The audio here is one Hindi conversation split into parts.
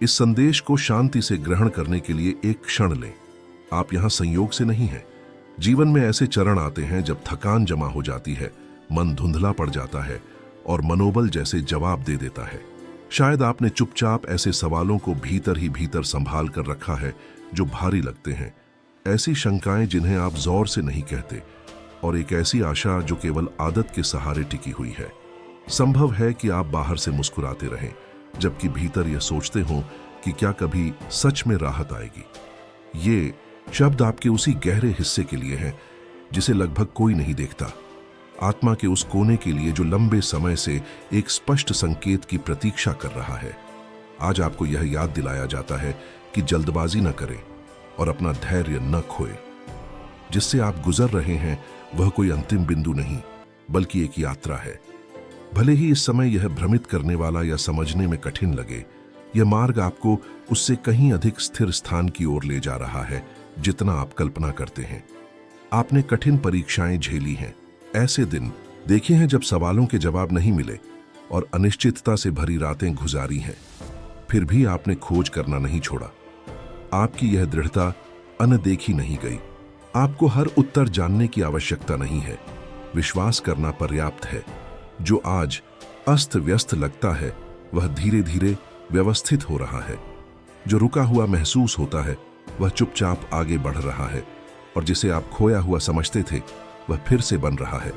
इस संदेश को शांति से ग्रहण करने के लिए एक क्षण लें। आप यहां संयोग से नहीं हैं। जीवन में ऐसे चरण आते हैं जब थकान जमा हो जाती है, मन धुंधला पड़ जाता है और मनोबल जैसे जवाब दे देता है। शायद आपने चुपचाप ऐसे सवालों को भीतर ही भीतर संभाल कर रखा है जो भारी लगते हैं, ऐसी शंकाएं जिन्हें आप जोर से नहीं कहते, और एक ऐसी आशा जो केवल आदत के सहारे टिकी हुई है। संभव है कि आप बाहर से मुस्कुराते रहें, जबकि भीतर यह सोचते हो कि क्या कभी सच में राहत आएगी। ये शब्द आपके उसी गहरे हिस्से के लिए हैं जिसे लगभग कोई नहीं देखता, आत्मा के उस कोने के लिए जो लंबे समय से एक स्पष्ट संकेत की प्रतीक्षा कर रहा है। आज आपको यह याद दिलाया जाता है कि जल्दबाजी न करें और अपना धैर्य न खोए। जिससे आप गुजर रहे हैं वह कोई अंतिम बिंदु नहीं, बल्कि एक यात्रा है। भले ही इस समय यह भ्रमित करने वाला या समझने में कठिन लगे, यह मार्ग आपको उससे कहीं अधिक स्थिर स्थान की ओर ले जा रहा है जितना आप कल्पना करते हैं। आपने कठिन परीक्षाएं झेली हैं, ऐसे दिन देखे हैं जब सवालों के जवाब नहीं मिले और अनिश्चितता से भरी रातें गुजारी हैं। फिर भी आपने खोज करना नहीं छोड़ा। आपकी यह दृढ़ता अनदेखी नहीं गई। आपको हर उत्तर जानने की आवश्यकता नहीं है, विश्वास करना पर्याप्त है। जो आज अस्त व्यस्त लगता है वह धीरे धीरे व्यवस्थित हो रहा है। जो रुका हुआ महसूस होता है वह चुपचाप आगे बढ़ रहा है, और जिसे आप खोया हुआ समझते थे वह फिर से बन रहा है।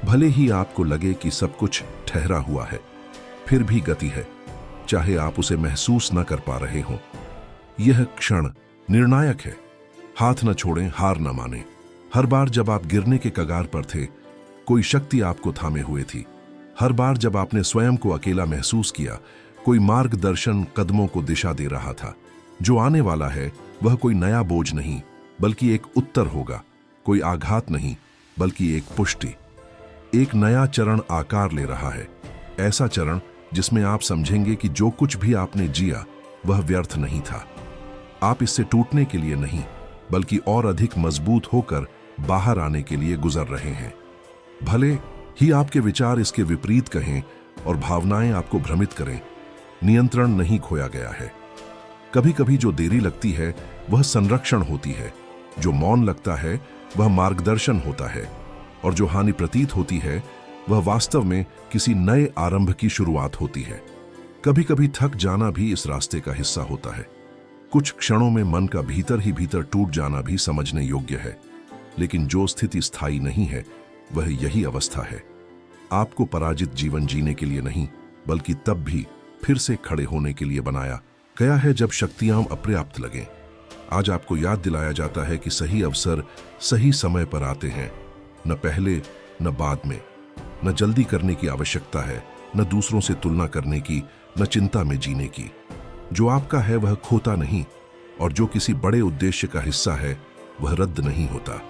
भले ही आपको लगे कि सब कुछ ठहरा हुआ है, फिर भी गति है, चाहे आप उसे महसूस न कर पा रहे हों। यह क्षण निर्णायक है। हाथ न छोड़ें, हार न मानें। हर बार जब आप गिरने के कगार पर थे, कोई शक्ति आपको थामे हुए थी। हर बार जब आपने स्वयं को अकेला महसूस किया, कोई मार्गदर्शन कदमों को दिशा दे रहा था। जो आने वाला है वह कोई नया बोझ नहीं, बल्कि एक उत्तर होगा। कोई आघात नहीं, बल्कि एक पुष्टि। एक नया चरण आकार ले रहा है, ऐसा चरण जिसमें आप समझेंगे कि जो कुछ भी आपने जिया वह व्यर्थ नहीं था। आप इससे टूटने के लिए नहीं, बल्कि और अधिक मजबूत होकर बाहर आने के लिए गुजर रहे हैं। भले ही आपके विचार इसके विपरीत कहें और भावनाएं आपको भ्रमित करें, नियंत्रण नहीं खोया गया है। कभी कभी जो देरी लगती है वह संरक्षण होती है, जो मौन लगता है वह मार्गदर्शन होता है, और जो हानि प्रतीत होती है वह वास्तव में किसी नए आरंभ की शुरुआत होती है। कभी कभी थक जाना भी इस रास्ते का हिस्सा होता है। कुछ क्षणों में मन का भीतर ही भीतर टूट जाना भी समझने योग्य है, लेकिन जो स्थिति स्थायी नहीं है वह यही अवस्था है। आपको पराजित जीवन जीने के लिए नहीं, बल्कि तब भी फिर से खड़े होने के लिए बनाया गया है जब शक्तियां अपर्याप्त लगें। आज आपको याद दिलाया जाता है कि सही अवसर सही समय पर आते हैं, न पहले न बाद में। न जल्दी करने की आवश्यकता है, न दूसरों से तुलना करने की, न चिंता में जीने की। जो आपका है वह खोता नहीं, और जो किसी बड़े उद्देश्य का हिस्सा है वह रद्द नहीं होता।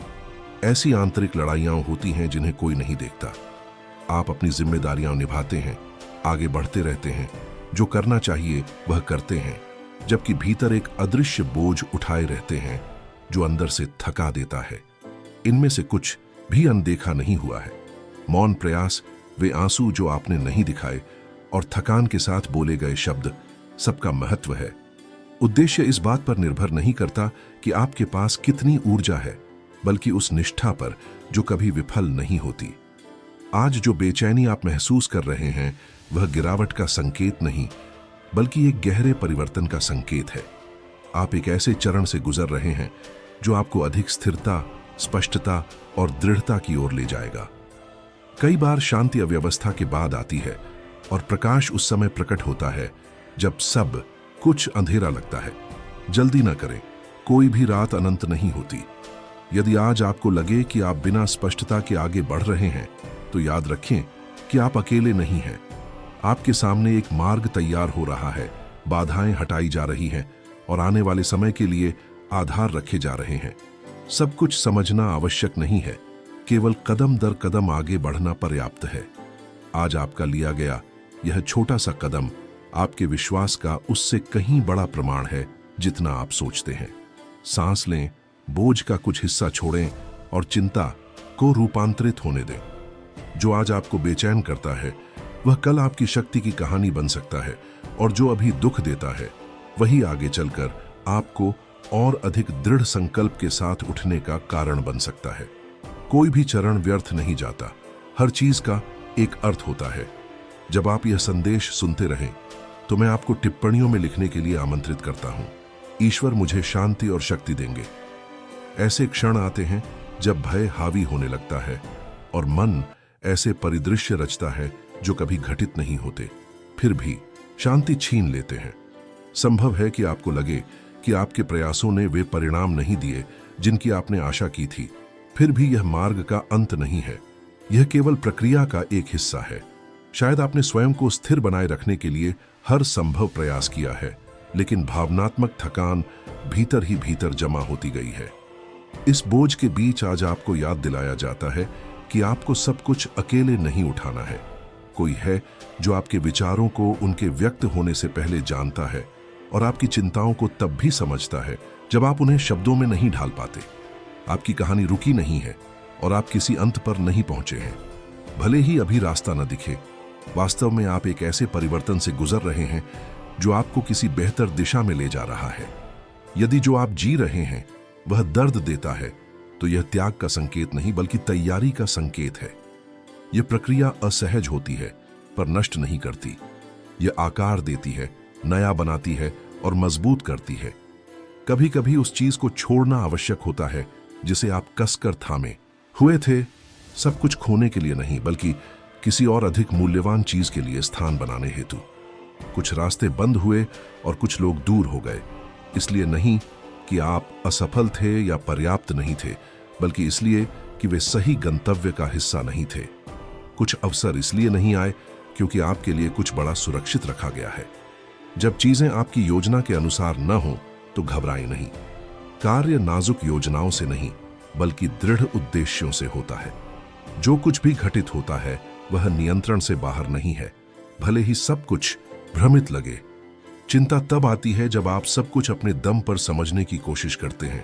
ऐसी आंतरिक लड़ाइयां होती हैं जिन्हें कोई नहीं देखता। आप अपनी जिम्मेदारियां निभाते हैं, आगे बढ़ते रहते हैं, जो करना चाहिए वह करते हैं, जबकि भीतर एक अदृश्य बोझ उठाए रहते हैं जो अंदर से थका देता है। इनमें से कुछ भी अनदेखा नहीं हुआ है। मौन प्रयास, वे आंसू जो आपने नहीं दिखाए, और थकान के साथ बोले गए शब्द, सबका महत्व है। उद्देश्य इस बात पर निर्भर नहीं करता कि आपके पास कितनी ऊर्जा है, बल्कि उस निष्ठा पर जो कभी विफल नहीं होती। आज जो बेचैनी आप महसूस कर रहे हैं वह गिरावट का संकेत नहीं, बल्कि एक गहरे परिवर्तन का संकेत है। आप एक ऐसे चरण से गुजर रहे हैं जो आपको अधिक स्थिरता, स्पष्टता और दृढ़ता की ओर ले जाएगा। कई बार शांति अव्यवस्था के बाद आती है, और प्रकाश उस समय प्रकट होता है जब सब कुछ अंधेरा लगता है। जल्दी न करें, कोई भी रात अनंत नहीं होती। यदि आज आपको लगे कि आप बिना स्पष्टता के आगे बढ़ रहे हैं, तो याद रखें कि आप अकेले नहीं हैं। आपके सामने एक मार्ग तैयार हो रहा है, बाधाएं हटाई जा रही हैं, और आने वाले समय के लिए आधार रखे जा रहे हैं। सब कुछ समझना आवश्यक नहीं है, केवल कदम दर कदम आगे बढ़ना पर्याप्त है। आज आपका लिया गया यह छोटा सा कदम आपके विश्वास का उससे कहीं बड़ा प्रमाण है जितना आप सोचते हैं। सांस लें, बोझ का कुछ हिस्सा छोड़ें और चिंता को रूपांतरित होने दें। जो आज आपको बेचैन करता है वह कल आपकी शक्ति की कहानी बन सकता है, और जो अभी दुख देता है वही आगे चलकर आपको और अधिक दृढ़ संकल्प के साथ उठने का कारण बन सकता है। कोई भी चरण व्यर्थ नहीं जाता, हर चीज का एक अर्थ होता है। जब आप यह संदेश सुनते रहें तो मैं आपको टिप्पणियों में लिखने के लिए आमंत्रित करता हूं। ईश्वर मुझे शांति और शक्ति देंगे। ऐसे क्षण आते हैं जब भय हावी होने लगता है और मन ऐसे परिदृश्य रचता है जो कभी घटित नहीं होते, फिर भी शांति छीन लेते हैं। संभव है कि आपको लगे कि आपके प्रयासों ने वे परिणाम नहीं दिए जिनकी आपने आशा की थी, फिर भी यह मार्ग का अंत नहीं है, यह केवल प्रक्रिया का एक हिस्सा है। शायद आपने स्वयं को स्थिर बनाए रखने के लिए हर संभव प्रयास किया है, लेकिन भावनात्मक थकान भीतर ही भीतर जमा होती गई है। इस बोझ के बीच आज आपको याद दिलाया जाता है कि आपको सब कुछ अकेले नहीं उठाना है। कोई है जो आपके विचारों को उनके व्यक्त होने से पहले जानता है और आपकी चिंताओं को तब भी समझता है जब आप उन्हें शब्दों में नहीं ढाल पाते। आपकी कहानी रुकी नहीं है और आप किसी अंत पर नहीं पहुंचे हैं। भले ही अभी रास्ता न दिखे, वास्तव में आप एक ऐसे परिवर्तन से गुजर रहे हैं जो आपको किसी बेहतर दिशा में ले जा रहा है। यदि जो आप जी रहे हैं वह दर्द देता है तो यह त्याग का संकेत नहीं बल्कि तैयारी का संकेत है। यह प्रक्रिया असहज होती है पर नष्ट नहीं करती। यह आकार देती है, नया बनाती है और मजबूत करती है। कभी कभी उस चीज को छोड़ना आवश्यक होता है जिसे आप कसकर थामे हुए थे, सब कुछ खोने के लिए नहीं बल्कि किसी और अधिक मूल्यवान चीज के लिए स्थान बनाने हेतु। कुछ रास्ते बंद हुए और कुछ लोग दूर हो गए, इसलिए नहीं कि आप असफल थे या पर्याप्त नहीं थे, बल्कि इसलिए कि वे सही गंतव्य का हिस्सा नहीं थे। कुछ अवसर इसलिए नहीं आए क्योंकि आपके लिए कुछ बड़ा सुरक्षित रखा गया है। जब चीजें आपकी योजना के अनुसार न हो तो घबराएं नहीं। कार्य नाजुक योजनाओं से नहीं बल्कि दृढ़ उद्देश्यों से होता है। जो कुछ भी घटित होता है वह नियंत्रण से बाहर नहीं है, भले ही सब कुछ भ्रमित लगे। चिंता तब आती है जब आप सब कुछ अपने दम पर समझने की कोशिश करते हैं,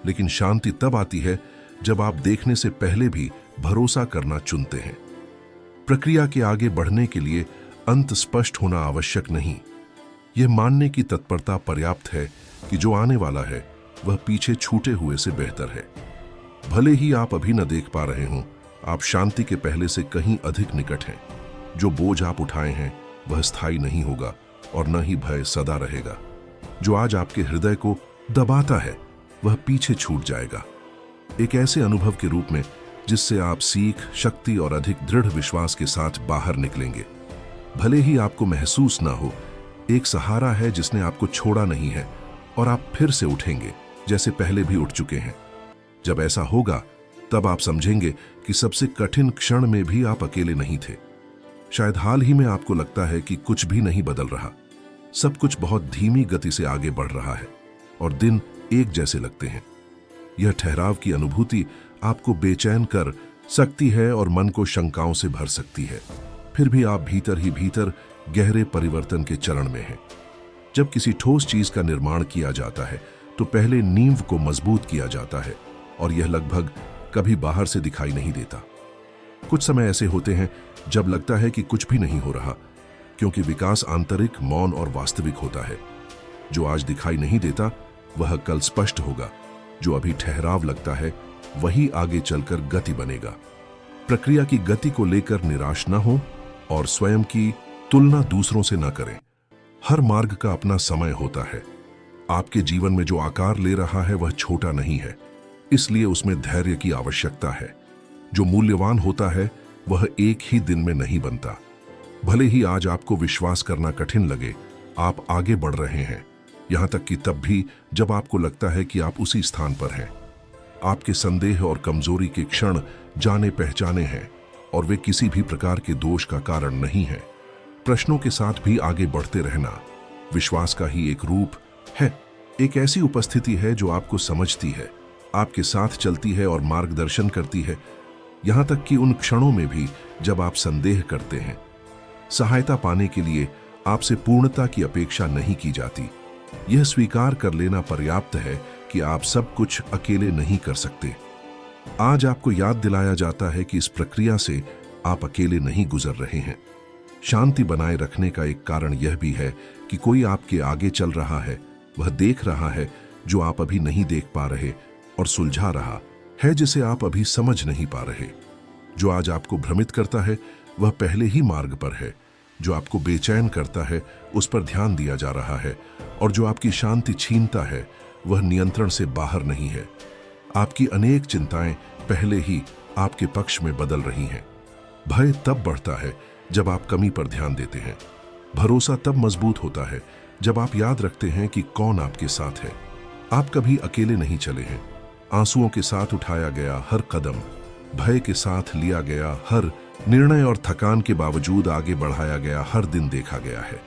लेकिन शांति तब आती है जब आप देखने से पहले भी भरोसा करना चुनते हैं। प्रक्रिया के आगे बढ़ने के लिए अंत स्पष्ट होना आवश्यक नहीं, यह मानने की तत्परता पर्याप्त है कि जो आने वाला है वह पीछे छूटे हुए से बेहतर है। भले ही आप अभी न देख पा रहे हों, आप शांति के पहले से कहीं अधिक निकट हैं। जो बोझ आप उठाए हैं वह स्थायी नहीं होगा और न ही भय सदा रहेगा। जो आज आपके हृदय को दबाता है वह पीछे छूट जाएगा, एक ऐसे अनुभव के रूप में जिससे आप सीख, शक्ति और अधिक दृढ़ विश्वास के साथ बाहर निकलेंगे। भले ही आपको महसूस ना हो, एक सहारा है जिसने आपको छोड़ा नहीं है और आप फिर से उठेंगे जैसे पहले भी उठ चुके हैं। जब ऐसा होगा तब आप समझेंगे कि सबसे कठिन क्षण में भी आप अकेले नहीं थे। शायद हाल ही में आपको लगता है कि कुछ भी नहीं बदल रहा, सब कुछ बहुत धीमी गति से आगे बढ़ रहा है और दिन एक जैसे लगते हैं। यह ठहराव की अनुभूति आपको बेचैन कर सकती है और मन को शंकाओं से भर सकती है। फिर भी आप भीतर ही भीतर गहरे परिवर्तन के चरण में हैं। जब किसी ठोस चीज का निर्माण किया जाता है तो पहले नींव को मजबूत किया जाता है और यह लगभग कभी बाहर से दिखाई नहीं देता। कुछ समय ऐसे होते हैं जब लगता है कि कुछ भी नहीं हो रहा, क्योंकि विकास आंतरिक, मौन और वास्तविक होता है। जो आज दिखाई नहीं देता वह कल स्पष्ट होगा। जो अभी ठहराव लगता है वही आगे चलकर गति बनेगा। प्रक्रिया की गति को लेकर निराश न हो और स्वयं की तुलना दूसरों से न करें। हर मार्ग का अपना समय होता है। आपके जीवन में जो आकार ले रहा है वह छोटा नहीं है, इसलिए उसमें धैर्य की आवश्यकता है। जो मूल्यवान होता है वह एक ही दिन में नहीं बनता। भले ही आज आपको विश्वास करना कठिन लगे, आप आगे बढ़ रहे हैं, यहां तक कि तब भी जब आपको लगता है कि आप उसी स्थान पर हैं। आपके संदेह और कमजोरी के क्षण जाने पहचाने हैं और वे किसी भी प्रकार के दोष का कारण नहीं है। प्रश्नों के साथ भी आगे बढ़ते रहना विश्वास का ही एक रूप है। एक ऐसी उपस्थिति है जो आपको समझती है, आपके साथ चलती है और मार्गदर्शन करती है, यहां तक कि उन क्षणों में भी जब आप संदेह करते हैं। सहायता पाने के लिए आपसे पूर्णता की अपेक्षा नहीं की जाती। यह स्वीकार कर लेना पर्याप्त है कि आप सब कुछ अकेले नहीं कर सकते। आज आपको याद दिलाया जाता है कि इस प्रक्रिया से आप अकेले नहीं गुजर रहे हैं। शांति बनाए रखने का एक कारण यह भी है कि कोई आपके आगे चल रहा है, वह देख रहा है जो आप अभी नहीं देख पा रहे, और सुलझा रहा है जिसे आप अभी समझ नहीं पा रहे। जो आज आपको भ्रमित करता है वह पहले ही मार्ग पर है। जो आपको बेचैन करता है उस पर ध्यान दिया जा रहा है, और जो आपकी शांति छीनता है वह नियंत्रण से बाहर नहीं है। आपकी अनेक चिंताएं पहले ही आपके पक्ष में बदल रही हैं। भय तब बढ़ता है जब आप कमी पर ध्यान देते हैं। भरोसा तब मजबूत होता है जब आप याद रखते हैं कि कौन आपके साथ है। आप कभी अकेले नहीं चले हैं। आंसुओं के साथ उठाया गया हर कदम, भय के साथ लिया गया हर निर्णय और थकान के बावजूद आगे बढ़ाया गया हर दिन देखा गया है।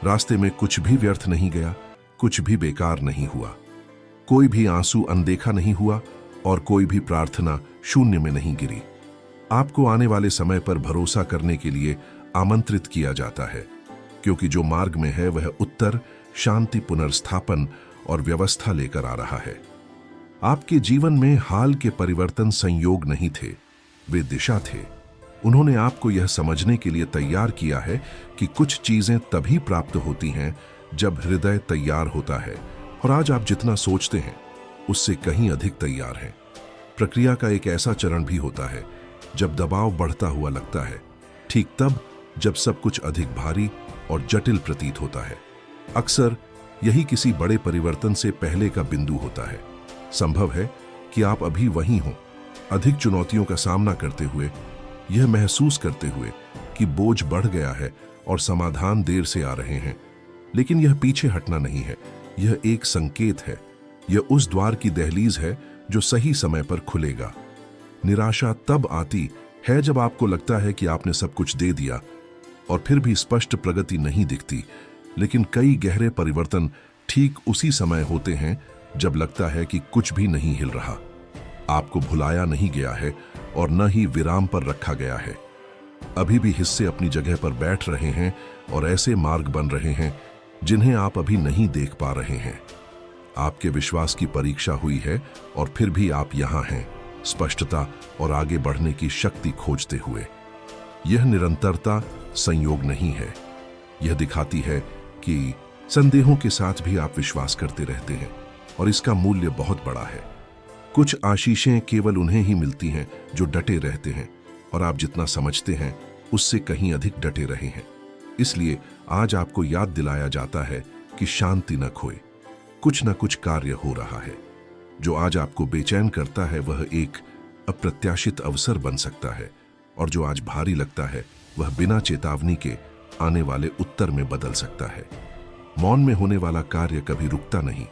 रास्ते में कुछ भी व्यर्थ नहीं गया, कुछ भी बेकार नहीं हुआ। कोई भी आंसू अनदेखा नहीं हुआ और कोई भी प्रार्थना शून्य में नहीं गिरी। आपको आने वाले समय पर भरोसा करने के लिए आमंत्रित किया जाता है, क्योंकि जो मार्ग में है वह उत्तर, शांति, पुनर्स्थापन और व्यवस्था लेकर आ रहा है। आपके जीवन में हाल के परिवर्तन संयोग नहीं थे, वे दिशा थे। उन्होंने आपको यह समझने के लिए तैयार किया है कि कुछ चीजें तभी प्राप्त होती हैं जब हृदय तैयार होता है, और आज आप जितना सोचते हैं उससे कहीं अधिक तैयार हैं। प्रक्रिया का एक ऐसा चरण भी होता है जब दबाव बढ़ता हुआ लगता है, ठीक तब जब सब कुछ अधिक भारी और जटिल प्रतीत होता है। अक्सर यही किसी बड़े परिवर्तन से पहले का बिंदु होता है। संभव है कि आप अभी वहीं हों, अधिक चुनौतियों का सामना करते हुए, यह महसूस करते हुए कि बोझ बढ़ गया है और समाधान देर से आ रहे हैं। लेकिन यह पीछे हटना नहीं है, यह एक संकेत है। यह उस द्वार की दहलीज है जो सही समय पर खुलेगा। निराशा तब आती है जब आपको लगता है कि आपने सब कुछ दे दिया और फिर भी स्पष्ट प्रगति नहीं दिखती। लेकिन कई गहरे परिवर्तन ठीक उसी समय होते हैं जब लगता है कि कुछ भी नहीं हिल रहा। आपको भुलाया नहीं गया है और न ही विराम पर रखा गया है। अभी भी हिस्से अपनी जगह पर बैठ रहे हैं और ऐसे मार्ग बन रहे हैं जिन्हें आप अभी नहीं देख पा रहे हैं। आपके विश्वास की परीक्षा हुई है और फिर भी आप यहां हैं, स्पष्टता और आगे बढ़ने की शक्ति खोजते हुए। यह निरंतरता संयोग नहीं है। यह दिखाती है कि संदेहों के साथ भी आप विश्वास करते रहते हैं, और इसका मूल्य बहुत बड़ा है। कुछ आशीषें केवल उन्हें ही मिलती हैं जो डटे रहते हैं, और आप जितना समझते हैं उससे कहीं अधिक डटे रहे हैं। इसलिए आज आपको याद दिलाया जाता है कि शांति न खोए। कुछ न कुछ कार्य हो रहा है। जो आज आपको बेचैन करता है वह एक अप्रत्याशित अवसर बन सकता है, और जो आज भारी लगता है वह बिना चेतावनी के आने वाले उत्तर में बदल सकता है। मौन में होने वाला कार्य कभी रुकता नहीं,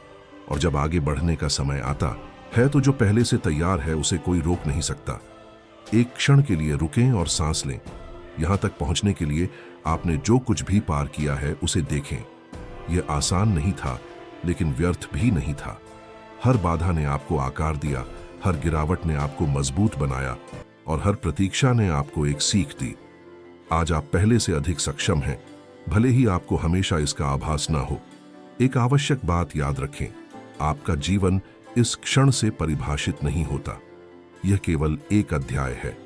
और जब आगे बढ़ने का समय आता है तो जो पहले से तैयार है उसे कोई रोक नहीं सकता। एक क्षण के लिए रुकें और सांस लें। यहां तक पहुंचने के लिए आपने जो कुछ भी पार किया है उसे देखें। यह आसान नहीं था, लेकिन व्यर्थ भी नहीं था। हर बाधा ने आपको आकार दिया, हर गिरावट ने आपको मजबूत बनाया, और हर प्रतीक्षा ने आपको एक सीख दी। आज आप पहले से अधिक सक्षम हैं, भले ही आपको हमेशा इसका आभास ना हो। एक आवश्यक बात याद रखें, आपका जीवन इस क्षण से परिभाषित नहीं होता। यह केवल एक अध्याय है,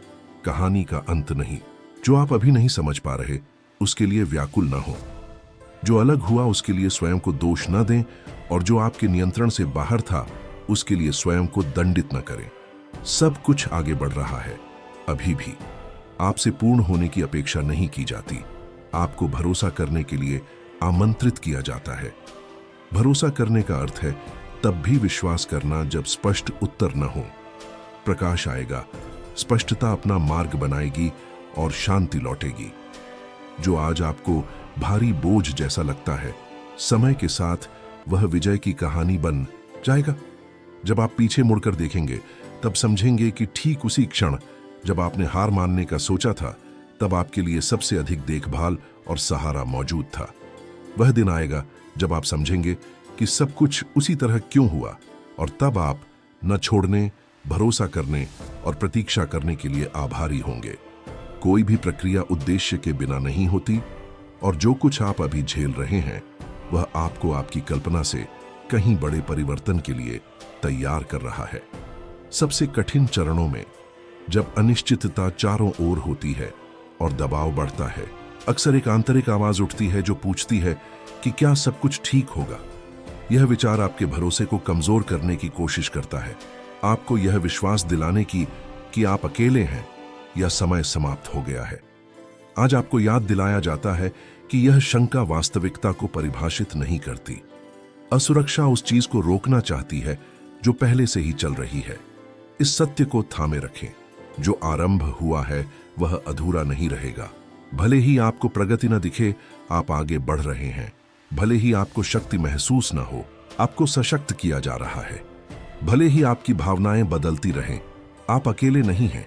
कहानी का अंत नहीं। जो आप अभी नहीं समझ पा रहे उसके लिए व्याकुल ना हो। जो अलग हुआ उसके लिए स्वयं को दोष न दें, और जो आपके नियंत्रण से बाहर था उसके लिए स्वयं को दंडित न करें। सब कुछ आगे बढ़ रहा है। अभी भी आपसे पूर्ण होने की अपेक्षा नहीं की जाती। आपको भरोसा करने के लिए आमंत्रित किया जाता है। भरोसा करने का अर्थ है तब भी विश्वास करना जब स्पष्ट उत्तर न हो। प्रकाश आएगा, स्पष्टता अपना मार्ग बनाएगी और शांति लौटेगी। जो आज आपको भारी बोझ जैसा लगता है, समय के साथ वह विजय की कहानी बन जाएगा। जब आप पीछे मुड़कर देखेंगे तब समझेंगे कि ठीक उसी क्षण जब आपने हार मानने का सोचा था, तब आपके लिए सबसे अधिक देखभाल और सहारा मौजूद था। वह दिन आएगा जब आप समझेंगे कि सब कुछ उसी तरह क्यों हुआ, और तब आप न छोड़ने, भरोसा करने और प्रतीक्षा करने के लिए आभारी होंगे। कोई भी प्रक्रिया उद्देश्य के बिना नहीं होती, और जो कुछ आप अभी झेल रहे हैं वह आपको आपकी कल्पना से कहीं बड़े परिवर्तन के लिए तैयार कर रहा है। सबसे कठिन चरणों में, जब अनिश्चितता चारों ओर होती है और दबाव बढ़ता है, अक्सर एक आंतरिक आवाज उठती है जो पूछती है कि क्या सब कुछ ठीक होगा। यह विचार आपके भरोसे को कमजोर करने की कोशिश करता है, आपको यह विश्वास दिलाने की कि आप अकेले हैं या समय समाप्त हो गया है। आज आपको याद दिलाया जाता है कि यह शंका वास्तविकता को परिभाषित नहीं करती। असुरक्षा उस चीज को रोकना चाहती है जो पहले से ही चल रही है। इस सत्य को थामे रखें, जो आरंभ हुआ है वह अधूरा नहीं रहेगा। भले ही आपको प्रगति न दिखे, आप आगे बढ़ रहे हैं। भले ही आपको शक्ति महसूस न हो, आपको सशक्त किया जा रहा है। भले ही आपकी भावनाएं बदलती रहें, आप अकेले नहीं हैं।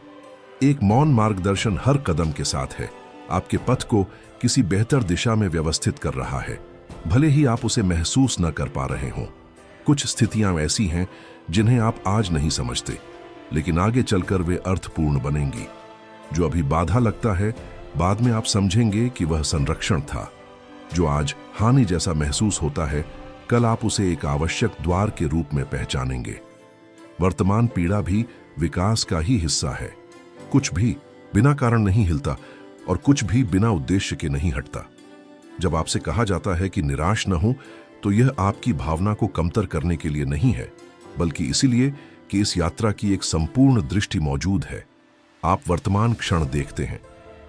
एक मौन मार्गदर्शन हर कदम के साथ है, आपके पथ को किसी बेहतर दिशा में व्यवस्थित कर रहा है। भले ही आप उसे महसूस न कर पा रहे हों। कुछ स्थितियां ऐसी हैं जिन्हें आप आज नहीं समझते, लेकिन आगे चलकर वे अर्थपूर्ण बनेंगी। जो अभी बाधा लगता है, बाद में आप समझेंगे कि वह संरक्षण था। जो आज हानि जैसा महसूस होता है, कल आप उसे एक आवश्यक द्वार के रूप में पहचानेंगे। वर्तमान पीड़ा भी विकास का ही हिस्सा है। कुछ भी बिना कारण नहीं हिलता और कुछ भी बिना उद्देश्य के नहीं हटता। जब आपसे कहा जाता है कि निराश न हो, तो यह आपकी भावना को कमतर करने के लिए नहीं है, बल्कि इसीलिए कि इस यात्रा की एक संपूर्ण दृष्टि मौजूद है। आप वर्तमान क्षण देखते हैं,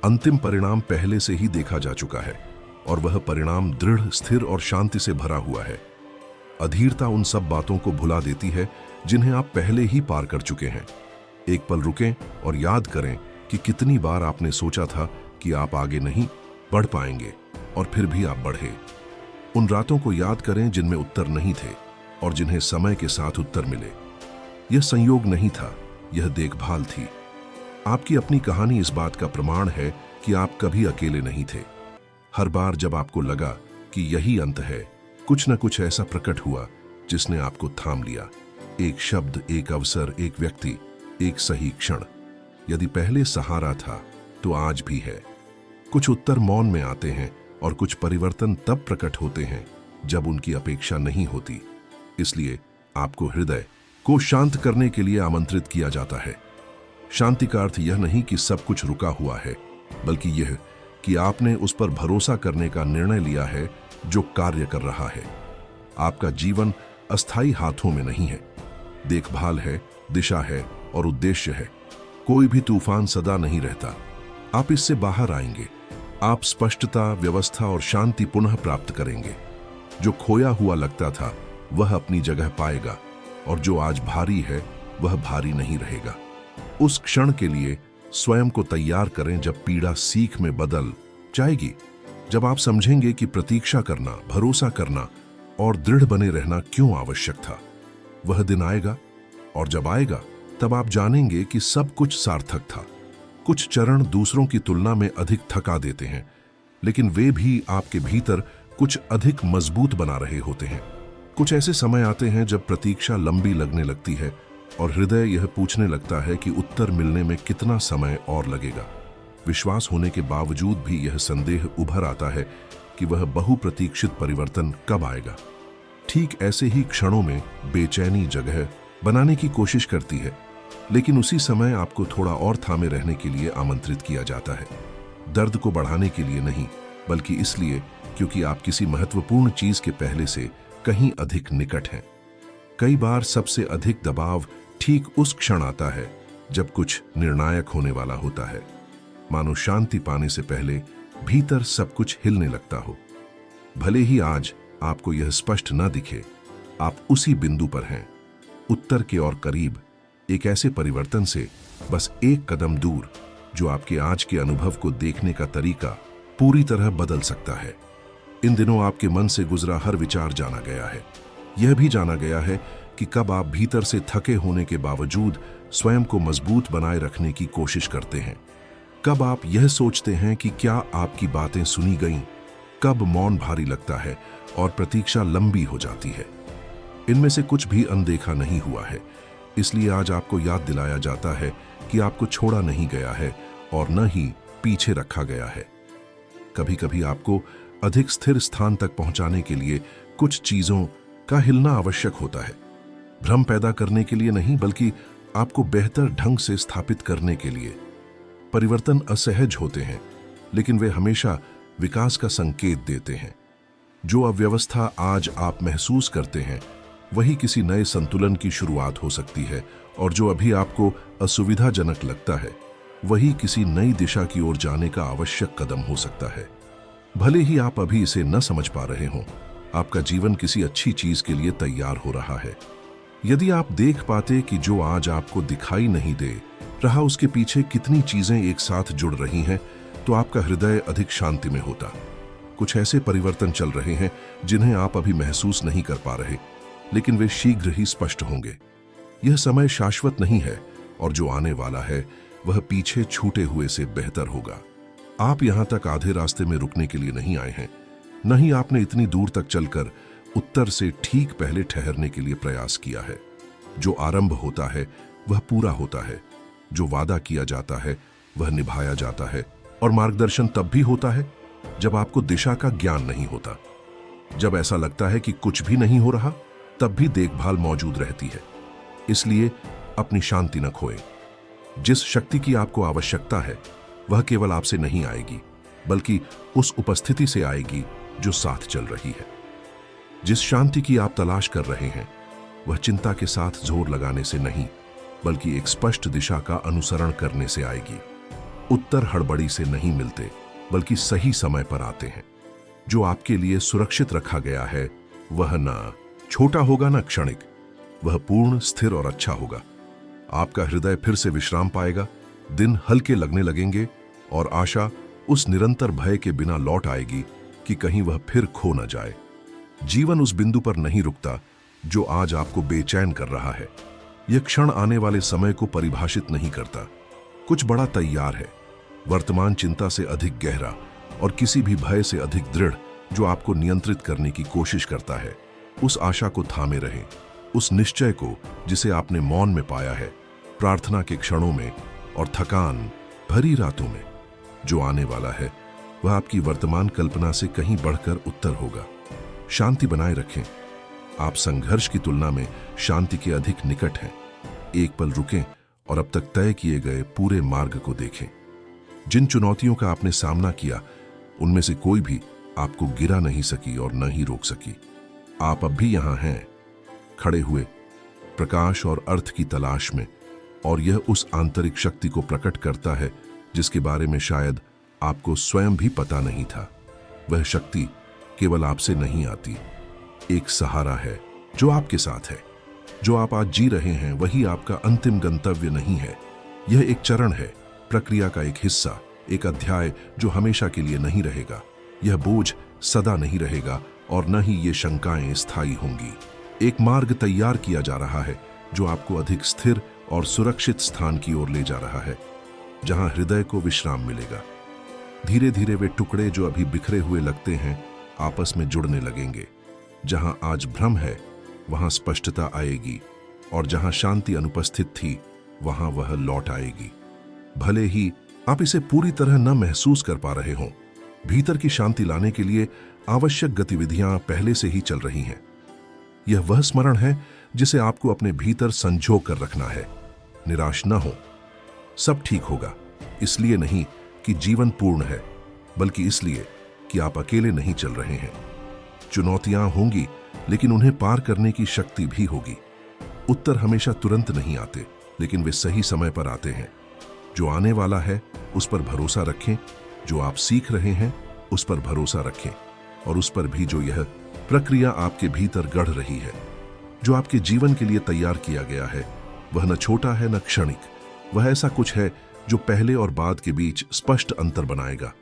अंतिम परिणाम पहले से ही देखा जा चुका है और वह परिणाम दृढ़, स्थिर और शांति से भरा हुआ है। अधीरता उन सब बातों को भुला देती है जिन्हें आप पहले ही पार कर चुके हैं। एक पल रुकें और याद करें कि कितनी बार आपने सोचा था कि आप आगे नहीं बढ़ पाएंगे और फिर भी आप बढ़े। उन रातों को याद करें जिनमें उत्तर नहीं थे और जिन्हें समय के साथ उत्तर मिले। यह संयोग नहीं था, यह देखभाल थी। आपकी अपनी कहानी इस बात का प्रमाण है कि आप कभी अकेले नहीं थे। हर बार जब आपको लगा कि यही अंत है, कुछ न कुछ ऐसा प्रकट हुआ जिसने आपको थाम लिया। एक शब्द, एक अवसर, एक व्यक्ति, एक सही क्षण। यदि पहले सहारा था तो आज भी है। कुछ उत्तर मौन में आते हैं और कुछ परिवर्तन तब प्रकट होते हैं जब उनकी अपेक्षा नहीं होती। इसलिए आपको हृदय को शांत करने के लिए आमंत्रित किया जाता है। शांति का अर्थ यह नहीं कि सब कुछ रुका हुआ है, बल्कि यह कि आपने उस पर भरोसा करने का निर्णय लिया है जो कार्य कर रहा है। आपका जीवन अस्थायी हाथों में नहीं है। देखभाल है, दिशा है और उद्देश्य है। कोई भी तूफान सदा नहीं रहता। आप इससे बाहर आएंगे। आप स्पष्टता, व्यवस्था और शांति पुनः प्राप्त करेंगे। जो खोया हुआ लगता था वह अपनी जगह पाएगा और जो आज भारी है वह भारी नहीं रहेगा। उस क्षण के लिए स्वयं को तैयार करें जब पीड़ा सीख में बदल जाएगी। जब आप समझेंगे कि प्रतीक्षा करना, भरोसा करना और दृढ़ बने रहना क्यों आवश्यक था। वह दिन आएगा और जब आएगा तब आप जानेंगे कि सब कुछ सार्थक था। कुछ चरण दूसरों की तुलना में अधिक थका देते हैं, लेकिन वे भी आपके भीतर कुछ अधिक मजबूत बना रहे होते हैं। कुछ ऐसे समय आते हैं जब प्रतीक्षा लंबी लगने लगती है और हृदय यह पूछने लगता है कि उत्तर मिलने में कितना समय और लगेगा। विश्वास होने के बावजूद भी यह संदेह उभर आता है कि वह बहुप्रतीक्षित परिवर्तन कब आएगा। ठीक ऐसे ही क्षणों में बेचैनी जगह बनाने की कोशिश करती है, लेकिन उसी समय आपको थोड़ा और थामे रहने के लिए आमंत्रित किया जाता है। दर्द को बढ़ाने के लिए नहीं, बल्कि इसलिए क्योंकि आप किसी महत्वपूर्ण चीज के पहले से कहीं अधिक निकट हैं। कई बार सबसे अधिक दबाव ठीक उस क्षण आता है जब कुछ निर्णायक होने वाला होता है। मानो शांति पाने से पहले भीतर सब कुछ हिलने लगता हो। भले ही आज आपको यह स्पष्ट न दिखे, आप उसी बिंदु पर हैं, उत्तर के और करीब, एक ऐसे परिवर्तन से बस एक कदम दूर जो आपके आज के अनुभव को देखने का तरीका पूरी तरह बदल सकता है। इन दिनों आपके मन से गुजरा हर विचार जाना गया है। यह भी जाना गया है कि कब आप भीतर से थके होने के बावजूद स्वयं को मजबूत बनाए रखने की कोशिश करते हैं। कब आप यह सोचते हैं कि क्या आपकी बातें सुनी गईं, कब मौन भारी लगता है और प्रतीक्षा लंबी हो जाती है। इनमें से कुछ भी अनदेखा नहीं हुआ है, इसलिए आज आपको याद दिलाया जाता है कि आपको छोड़ा नहीं गया है और न ही पीछे रखा गया है। कभी कभी आपको अधिक स्थिर स्थान तक पहुंचाने के लिए कुछ चीजों का हिलना आवश्यक होता है। भ्रम पैदा करने के लिए नहीं, बल्कि आपको बेहतर ढंग से स्थापित करने के लिए। परिवर्तन असहज होते हैं, लेकिन वे हमेशा विकास का संकेत देते हैं। जो अव्यवस्था आज आप महसूस करते हैं वही किसी नए संतुलन की शुरुआत हो सकती है, और जो अभी आपको असुविधाजनक लगता है वही किसी नई दिशा की ओर जाने का आवश्यक कदम हो सकता है। भले ही आप अभी इसे न समझ पा रहे हों, आपका जीवन किसी अच्छी चीज के लिए तैयार हो रहा है। यदि आप देख पाते कि जो आज आपको दिखाई नहीं दे रहा उसके पीछे कितनी चीजें एक साथ जुड़ रही हैं, तो आपका हृदय अधिक शांति में होता। कुछ ऐसे परिवर्तन चल रहे हैं जिन्हें आप अभी महसूस नहीं कर पा रहे, लेकिन वे शीघ्र ही स्पष्ट होंगे। यह समय शाश्वत नहीं है, और जो आने वाला है वह पीछे छूटे हुए से बेहतर होगा। आप यहां तक आधे रास्ते में रुकने के लिए नहीं आए हैं, न ही आपने इतनी दूर तक चलकर उत्तर से ठीक पहले ठहरने के लिए प्रयास किया है। जो आरंभ होता है वह पूरा होता है, जो वादा किया जाता है वह निभाया जाता है, और मार्गदर्शन तब भी होता है जब आपको दिशा का ज्ञान नहीं होता। जब ऐसा लगता है कि कुछ भी नहीं हो रहा, तब भी देखभाल मौजूद रहती है। इसलिए अपनी शांति न खोएं। जिस शक्ति की आपको आवश्यकता है वह केवल आपसे नहीं आएगी, बल्कि उस उपस्थिति से आएगी जो साथ चल रही है। जिस शांति की आप तलाश कर रहे हैं वह चिंता के साथ जोर लगाने से नहीं, बल्कि एक स्पष्ट दिशा का अनुसरण करने से आएगी। उत्तर हड़बड़ी से नहीं मिलते, बल्कि सही समय पर आते हैं। जो आपके लिए सुरक्षित रखा गया है वह न छोटा होगा न क्षणिक, वह पूर्ण, स्थिर और अच्छा होगा। आपका हृदय फिर से विश्राम पाएगा, दिन हल्के लगने लगेंगे, और आशा उस निरंतर भय के बिना लौट आएगी कि कहीं वह फिर खो न जाए। जीवन उस बिंदु पर नहीं रुकता जो आज आपको बेचैन कर रहा है। यह क्षण आने वाले समय को परिभाषित नहीं करता। कुछ बड़ा तैयार है, वर्तमान चिंता से अधिक गहरा और किसी भी भय से अधिक दृढ़, जो आपको नियंत्रित करने की कोशिश करता है। उस आशा को थामे रहें, उस निश्चय को जिसे आपने मौन में पाया है, प्रार्थना के क्षणों में और थकान भरी रातों में। जो आने वाला है वह आपकी वर्तमान कल्पना से कहीं बढ़कर उत्तर होगा। शांति बनाए रखें। आप संघर्ष की तुलना में शांति के अधिक निकट हैं। एक पल रुकें और अब तक तय किए गए पूरे मार्ग को देखें। जिन चुनौतियों का आपने सामना किया उनमें से कोई भी आपको गिरा नहीं सकी और न ही रोक सकी। आप अब भी यहां हैं, खड़े हुए, प्रकाश और अर्थ की तलाश में, और यह उस आंतरिक शक्ति को प्रकट करता है जिसके बारे में शायद आपको स्वयं भी पता नहीं था। वह शक्ति केवल आपसे नहीं आती, एक सहारा है जो आपके साथ है। जो आप आज जी रहे हैं वही आपका अंतिम गंतव्य नहीं है। यह एक चरण है, प्रक्रिया का एक हिस्सा, एक अध्याय जो हमेशा के लिए नहीं रहेगा। यह बोझ सदा नहीं रहेगा और न ही ये शंकाएं स्थायी होंगी। एक मार्ग तैयार किया जा रहा है जो आपको अधिक स्थिर और सुरक्षित स्थान की ओर ले जा रहा है, जहां हृदय को विश्राम मिलेगा। धीरे धीरे वे टुकड़े जो अभी बिखरे हुए लगते हैं आपस में जुड़ने लगेंगे। जहां आज भ्रम है वहां स्पष्टता आएगी, और जहां शांति अनुपस्थित थी वहां वह लौट आएगी। भले ही आप इसे पूरी तरह न महसूस कर पा रहे हों, भीतर की शांति लाने के लिए आवश्यक गतिविधियां पहले से ही चल रही हैं। यह वह स्मरण है जिसे आपको अपने भीतर संजो कर रखना है। निराश न हो, सब ठीक होगा। इसलिए नहीं कि जीवन पूर्ण है, बल्कि इसलिए कि आप अकेले नहीं चल रहे हैं। चुनौतियां होंगी, लेकिन उन्हें पार करने की शक्ति भी होगी। उत्तर हमेशा तुरंत नहीं आते, लेकिन वे सही समय पर आते हैं। जो आने वाला है उस पर भरोसा रखें, जो आप सीख रहे हैं उस पर भरोसा रखें, और उस पर भी जो यह प्रक्रिया आपके भीतर गढ़ रही है। जो आपके जीवन के लिए तैयार किया गया है वह न छोटा है न क्षणिक, वह ऐसा कुछ है जो पहले और बाद के बीच स्पष्ट अंतर बनाएगा।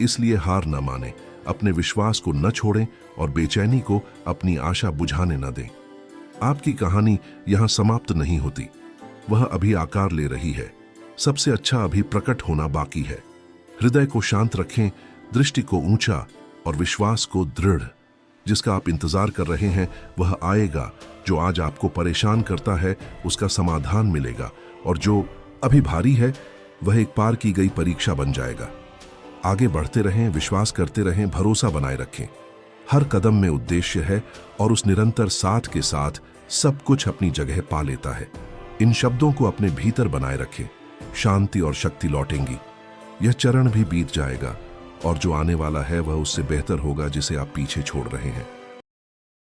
इसलिए हार न माने, अपने विश्वास को न छोड़ें और बेचैनी को अपनी आशा बुझाने न दें। आपकी कहानी यहां समाप्त नहीं होती, वह अभी आकार ले रही है। सबसे अच्छा अभी प्रकट होना बाकी है। हृदय को शांत रखें, दृष्टि को ऊंचा और विश्वास को दृढ़। जिसका आप इंतजार कर रहे हैं वह आएगा। जो आज आपको परेशान करता है उसका समाधान मिलेगा, और जो अभी भारी है वह एक पार की गई परीक्षा बन जाएगा। आगे बढ़ते रहें, विश्वास करते रहें, भरोसा बनाए रखें। हर कदम में उद्देश्य है, और उस निरंतर साथ के साथ सब कुछ अपनी जगह पा लेता है। इन शब्दों को अपने भीतर बनाए रखें। शांति और शक्ति लौटेंगी। यह चरण भी बीत जाएगा और जो आने वाला है वह उससे बेहतर होगा जिसे आप पीछे छोड़ रहे हैं।